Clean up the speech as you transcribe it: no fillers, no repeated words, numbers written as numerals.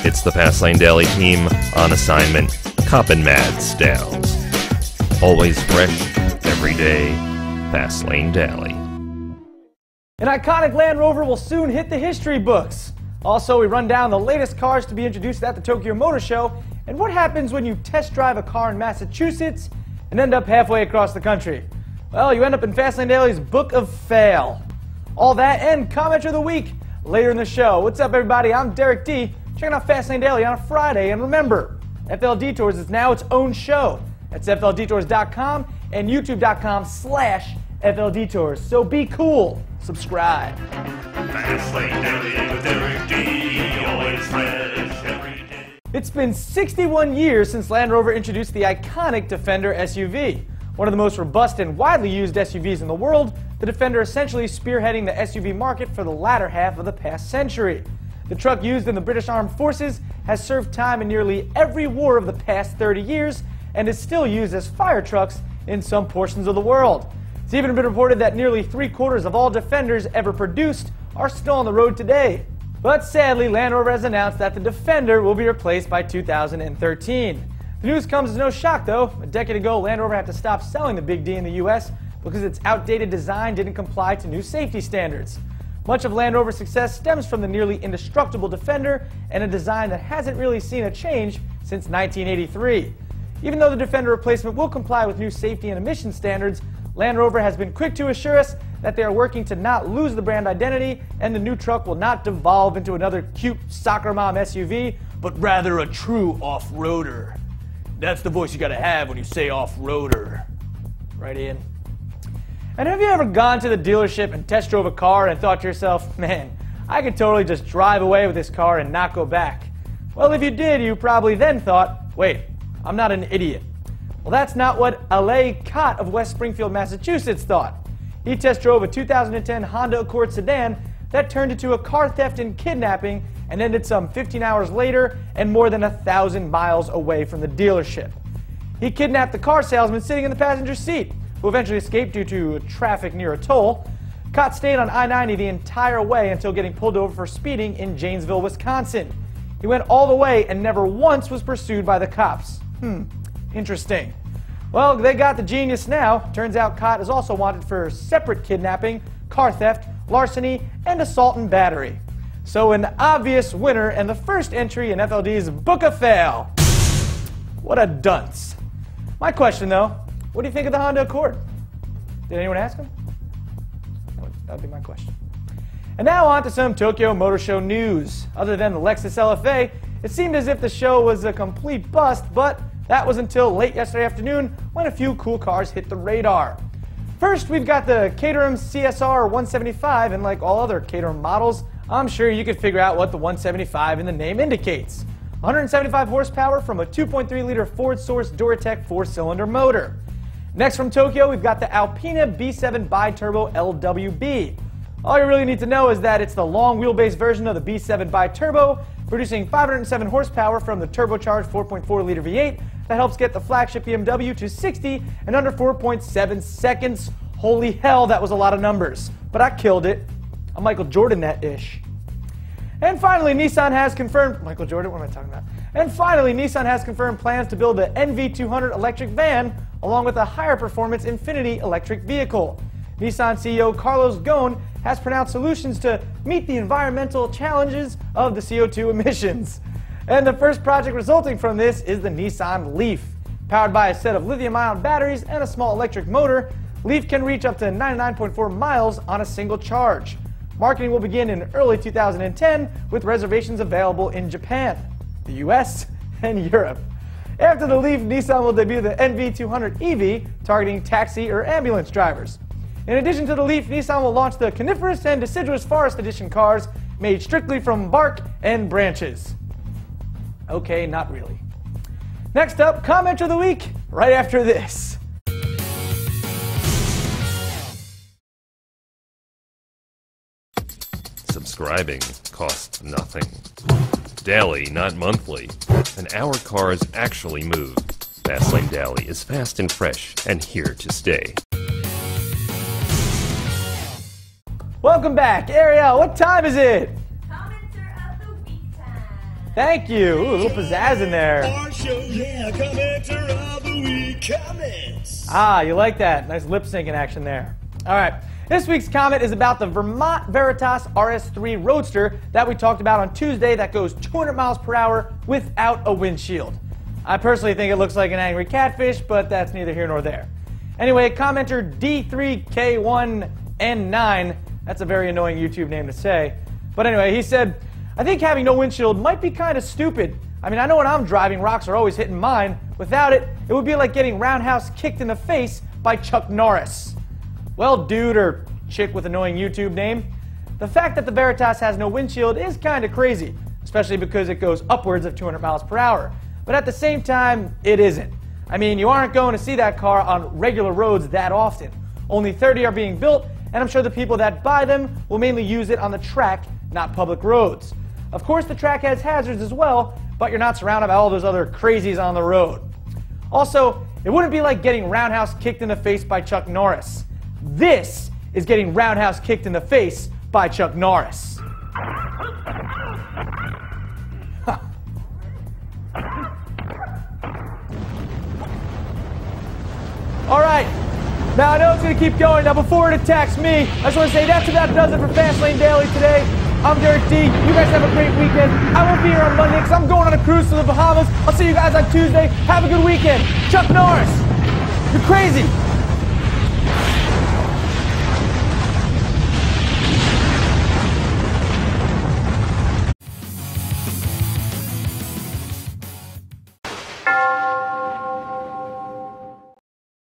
It's the Fastlane Daily team on assignment, coppin' mad styles. Always fresh, every day, Fastlane Daily. An iconic Land Rover will soon hit the history books. Also, we run down the latest cars to be introduced at the Tokyo Motor Show and what happens when you test drive a car in Massachusetts and end up halfway across the country. Well, you end up in Fastlane Daily's Book of Fail. All that and comment of the week later in the show. What's up, everybody? I'm Derek D. Checking out Fastlane Daily on a Friday. And remember, FL Detours is now its own show. That's FLDetours.com and YouTube.com/FL Detours. So be cool. Subscribe. Fastlane Daily with Derek D. Always fresh every day. It's been 61 years since Land Rover introduced the iconic Defender SUV. One of the most robust and widely used SUVs in the world, the Defender essentially spearheading the SUV market for the latter half of the past century. The truck used in the British Armed Forces has served time in nearly every war of the past 30 years and is still used as fire trucks in some portions of the world. It's even been reported that nearly 3/4 of all Defenders ever produced are still on the road today. But sadly, Land Rover has announced that the Defender will be replaced by 2013. The news comes as no shock, though. A decade ago, Land Rover had to stop selling the Big D in the U.S. because its outdated design didn't comply to new safety standards. Much of Land Rover's success stems from the nearly indestructible Defender and a design that hasn't really seen a change since 1983. Even though the Defender replacement will comply with new safety and emission standards, Land Rover has been quick to assure us that they are working to not lose the brand identity, and the new truck will not devolve into another cute soccer mom SUV, but rather a true off-roader. That's the voice you gotta have when you say off-roader. Right, Ian? And have you ever gone to the dealership and test drove a car and thought to yourself, man, I could totally just drive away with this car and not go back? Well, if you did, you probably then thought, wait, I'm not an idiot. Well, that's not what Alay Cott of West Springfield, Massachusetts thought. He test drove a 2010 Honda Accord sedan that turned into a car theft and kidnapping and ended some 15 hours later and more than 1,000 miles away from the dealership. He kidnapped the car salesman sitting in the passenger seat, who eventually escaped due to traffic near a toll. Cott stayed on I-90 the entire way until getting pulled over for speeding in Janesville, Wisconsin. He went all the way and never once was pursued by the cops. Interesting. Well, they got the genius now. Turns out Cott is also wanted for separate kidnapping, car theft, larceny, and assault and battery. So an obvious winner and the first entry in FLD's Book of Fail. What a dunce. My question, though, what do you think of the Honda Accord? Did anyone ask him? That would be my question. And now on to some Tokyo Motor Show news. Other than the Lexus LFA, it seemed as if the show was a complete bust, but that was until late yesterday afternoon when a few cool cars hit the radar. First, we've got the Caterham CSR 175, and like all other Caterham models, I'm sure you could figure out what the 175 in the name indicates. 175 horsepower from a 2.3-liter Ford-sourced Duratec 4-cylinder motor. Next from Tokyo, we've got the Alpina B7 Biturbo LWB. All you really need to know is that it's the long wheelbase version of the B7 Biturbo, producing 507 horsepower from the turbocharged 4.4-liter V8 that helps get the flagship BMW to 60 in under 4.7 seconds. Holy hell, that was a lot of numbers, but I killed it. I'm Michael Jordan that-ish. And finally, Nissan has confirmed... Michael Jordan, what am I talking about? And finally, Nissan has confirmed plans to build the NV200 electric van along with a higher performance Infiniti electric vehicle. Nissan CEO Carlos Ghosn has pronounced solutions to meet the environmental challenges of the CO2 emissions. And the first project resulting from this is the Nissan Leaf. Powered by a set of lithium-ion batteries and a small electric motor, Leaf can reach up to 99.4 miles on a single charge. Marketing will begin in early 2010 with reservations available in Japan, the US, and Europe. After the Leaf, Nissan will debut the NV200 EV, targeting taxi or ambulance drivers. In addition to the Leaf, Nissan will launch the Coniferous and Deciduous Forest Edition cars made strictly from bark and branches. Okay, not really. Next up, comment of the week, right after this. Subscribing costs nothing. Daily, not monthly. And our cars actually move. Fastlane Daily is fast and fresh and here to stay. Welcome back. Ariel, what time is it? Commenter of the week time. Thank you. Ooh, a little pizzazz in there. Our show, yeah, commenter of the week comments. Ah, you like that. Nice lip syncing action there. All right. This week's comment is about the Vermont Veritas RS3 Roadster that we talked about on Tuesday that goes 200 miles per hour without a windshield. I personally think it looks like an angry catfish, but that's neither here nor there. Anyway, commenter D3K1N9, that's a very annoying YouTube name to say. But anyway, he said, I think having no windshield might be kind of stupid. I mean, I know when I'm driving, rocks are always hitting mine. Without it, it would be like getting roundhouse kicked in the face by Chuck Norris. Well, dude or chick with annoying YouTube name, the fact that the Veritas has no windshield is kind of crazy, especially because it goes upwards of 200 miles per hour. But at the same time, it isn't. I mean, you aren't going to see that car on regular roads that often. Only 30 are being built, and I'm sure the people that buy them will mainly use it on the track, not public roads. Of course, the track has hazards as well, but you're not surrounded by all those other crazies on the road. Also, it wouldn't be like getting roundhouse kicked in the face by Chuck Norris. This is getting roundhouse kicked in the face by Chuck Norris. Huh. All right. Now, I know it's going to keep going. Now, before it attacks me, I just want to say that's about does it for Fastlane Daily today. I'm Derek D. You guys have a great weekend. I won't be here on Monday because I'm going on a cruise to the Bahamas. I'll see you guys on Tuesday. Have a good weekend. Chuck Norris, you're crazy.